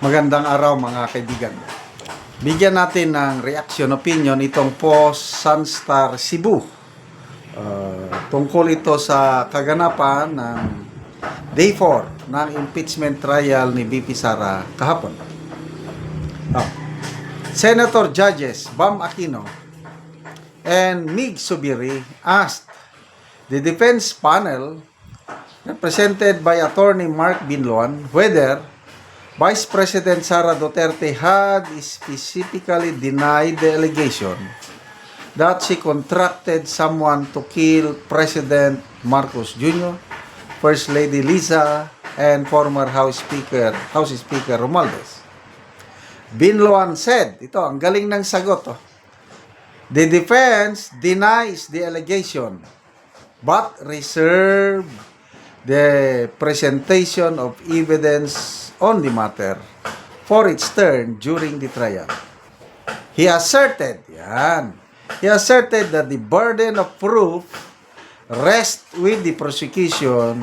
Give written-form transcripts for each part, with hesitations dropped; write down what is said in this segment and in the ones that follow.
Magandang araw mga kaibigan. Bigyan natin ng reaction opinion itong post Sunstar Cebu. Tungkol ito sa kaganapan ng Day 4 ng impeachment trial ni VP Sara kahapon. Senator Judges Bam Aquino and Mig Subiri asked the defense panel represented by Attorney Mark Binloan whether Vice President Sara Duterte had specifically denied the allegation that she contracted someone to kill President Marcos Jr., First Lady Liza, and former House Speaker Romualdez. Binloan said, ito, ang galing ng sagot. The defense denies the allegation but reserve the presentation of evidence on the matter for its turn during the trial. He asserted that the burden of proof rests with the prosecution,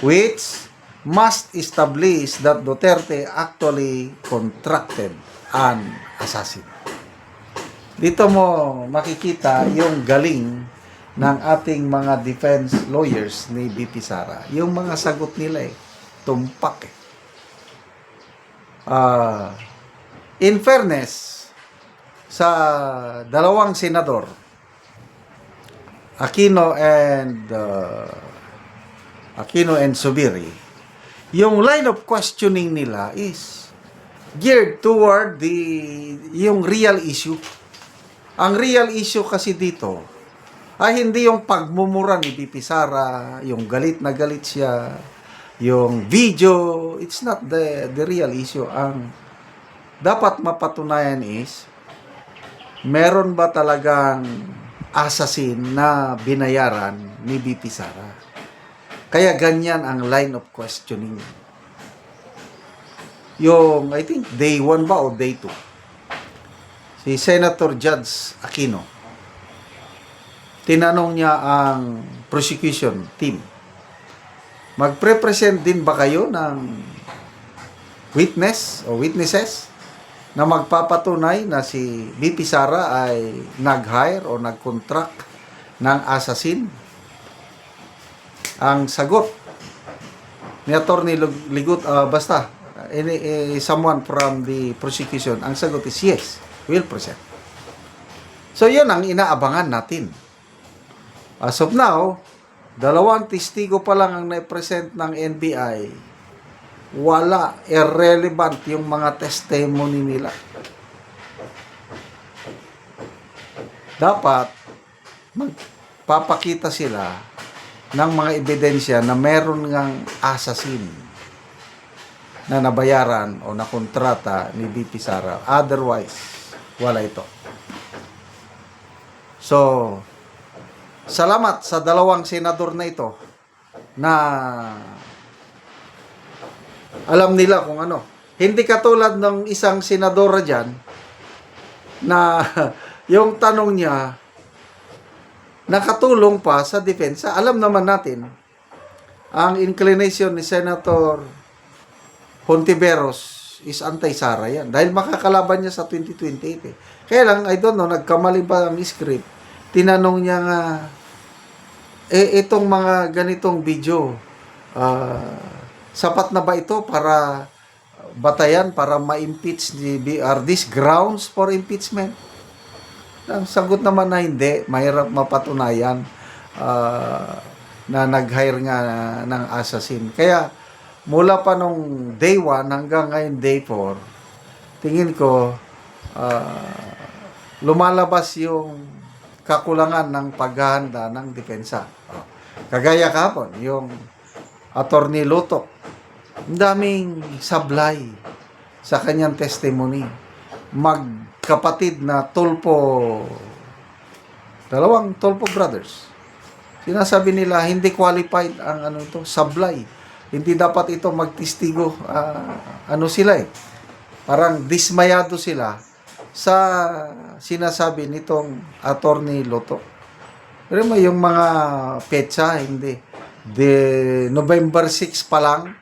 which must establish that Duterte actually contracted an assassin. Dito mo makikita yung galing ng ating mga defense lawyers ni VP Sara. Yung mga sagot nila tumpak in fairness sa dalawang senador, Aquino and Subiri, yung line of questioning nila is geared toward yung real issue. Ang real issue kasi dito ay hindi yung pagmumura ni VP Sara, yung galit na galit siya, yung video. It's not the real issue. Ang dapat mapatunayan is meron ba talagang assassin na binayaran ni VP Sara. Kaya ganyan ang line of questioning. Yung, I think, day 1 ba o day 2? Si Senator Judge Aquino, tinanong niya ang prosecution team, magpre-present din ba kayo ng witness o witnesses na magpapatunay na si VP Sara ay nag-hire o nag-contract ng assassin? Ang sagot ni Attorney Ligut, someone from the prosecution, ang sagot is yes, will present. So yun ang inaabangan natin. As of now, dalawang testigo pa lang ang na-present ng NBI. Wala, irrelevant yung mga testimony nila. Dapat magpapakita sila ng mga ebidensya na meron ngang assassin na nabayaran o nakontrata ni VP Sara. Otherwise, wala ito. So, salamat sa dalawang senador na ito na alam nila kung ano. Hindi katulad ng isang senadora dyan na yung tanong niya nakatulong pa sa depensa. Alam naman natin ang inclination ni Senator Hontiveros is anti-Sara yan. Dahil makakalaban niya sa 2028. Kaya lang, I don't know, nagkamali ba ang script. Tinanong niya nga, itong mga ganitong video, sapat na ba ito para batayan, para ma-impeach are these grounds for impeachment? Ang sagot naman na hindi, mahirap mapatunayan na nag-hire nga ng assassin. Kaya mula pa nung day 1 hanggang ngayon day 4, tingin ko lumalabas yung kakulangan ng paghahanda ng depensa. Kagaya kahapon, yung Attorney Lutok, ang daming sablay sa kanyang testimony. Magkapatid na dalawang Tulpo brothers. Sinasabi nila, hindi qualified ang sablay. Hindi dapat ito magtestigo. Parang dismayado sila sa sinasabi nitong Attorney Lutok. Pero may yung mga petsa, hindi. November 6 pa lang,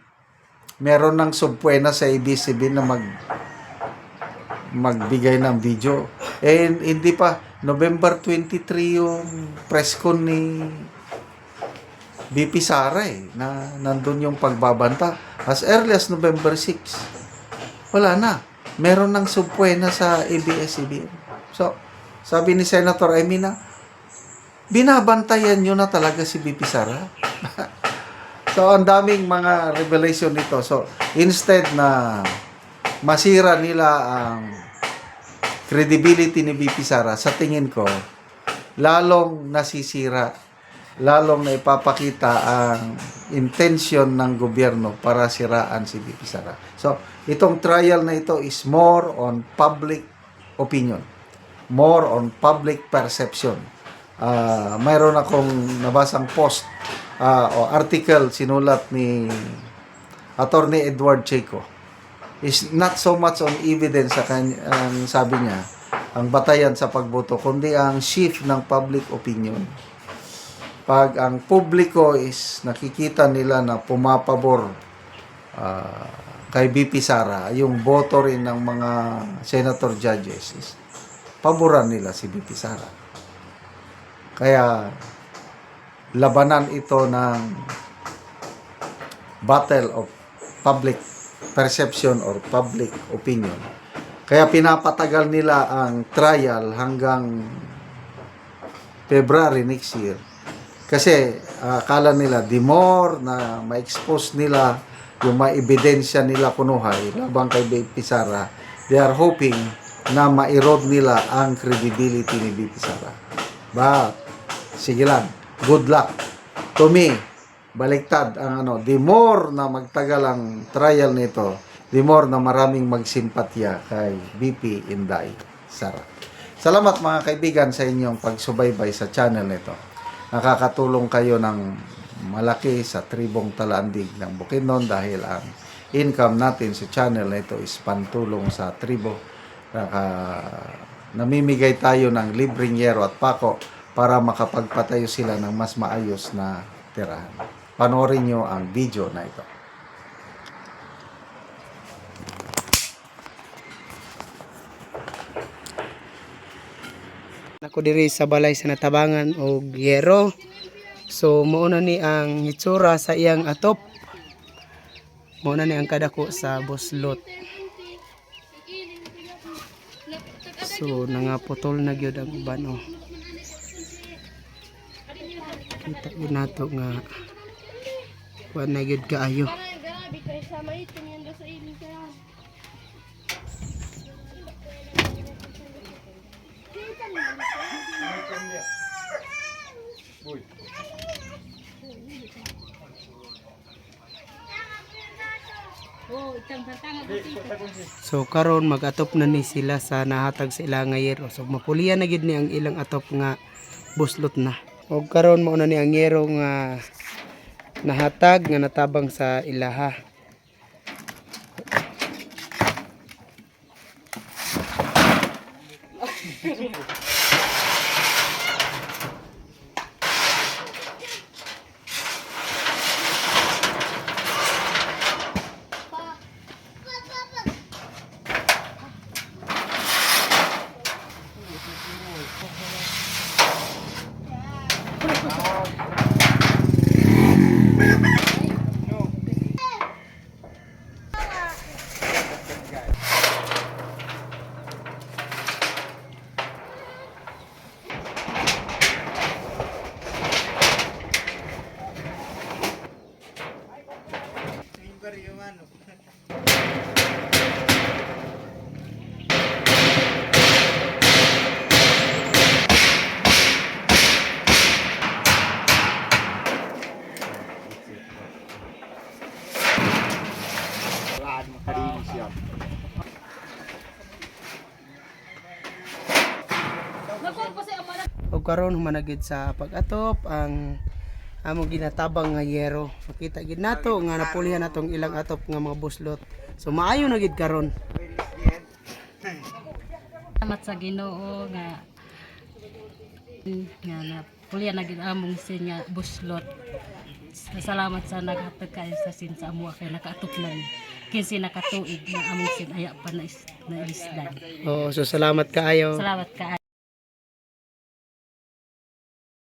meron ng subpuena sa ABS-CBN na magbigay ng video. Hindi pa November 23 yung press con ni BP Sara na nandun yung pagbabanta. As early as November 6, wala na. Meron ng subpuena sa ABS-CBN. So, sabi ni Senator Emina, binabantayan nyo na talaga si BP Sara. So, ang daming mga revelation nito. So, instead na masira nila ang credibility ni BP Sara, sa tingin ko, lalong nasisira, lalong na ipapakita ang intention ng gobyerno para siraan si BP Sara. So, itong trial na ito is more on public opinion, more on public perception. Mayroon akong nabasang post o article sinulat ni Attorney Edward Checo. Is not so much on evidence sa ang sabi niya, ang batayan sa pagboto, kundi ang shift ng public opinion. Pag ang publiko is nakikita nila na pumapabor kay BP Sara, yung boto rin ng mga senator judges is paboran nila si BP Sara. Kaya labanan ito ng battle of public perception or public opinion. Kaya pinapatagal nila ang trial hanggang February next year. Kasi akala nila the more na ma-expose nila yung ma-ebidensya nila kunuhay labang kay BP Sara, they are hoping na ma-erode nila ang credibility ni BP Sara. But sige lang, good luck. To me, baliktad ang the more na magtagal ang trial nito, the more na maraming magsimpatya kay BP Inday Sara. Salamat mga kaibigan sa inyong pagsubaybay sa channel nito. Nakakatulong kayo ng malaki sa tribong Talandig ng Bukidnon dahil ang income natin sa channel nito is pantulong sa tribo. Namimigay tayo ng libreng yero at pako para makapagpatayo sila ng mas maayos na tirahan. Panoorin nyo ang video na ito. Ako diri sa balay sa natabangan og yero. So mauna ni ang hitsura sa iyang atop. Mauna ni ang kadako sa buslot. So nangaputol na gyud ang uban oh. Kita gyud nato nga wa na gyud kaayo. So karon mag-atop na ni sila sa nahatag sa ilang nga yero. So mapulian na gid ni ang ilang atop nga buslot na. O karon mao na ni ang yero nga nahatag nga natabang sa ilaha. O karon humanagid sa pag-atop ang among ginatabang nga yero. Makita gid nato nga napulihan natong ilang atop nga mga buslot. So maayo na gid karon. Salamat sa Ginoo nga napulihan na gid among sinya buslot. salamat sa naghatag kayo sa sin sa amo kay nakaatop na ni. Kinsi nakatuig ng among sin aya pa na isdan. Oo, so salamat kaayo. Salamat ka.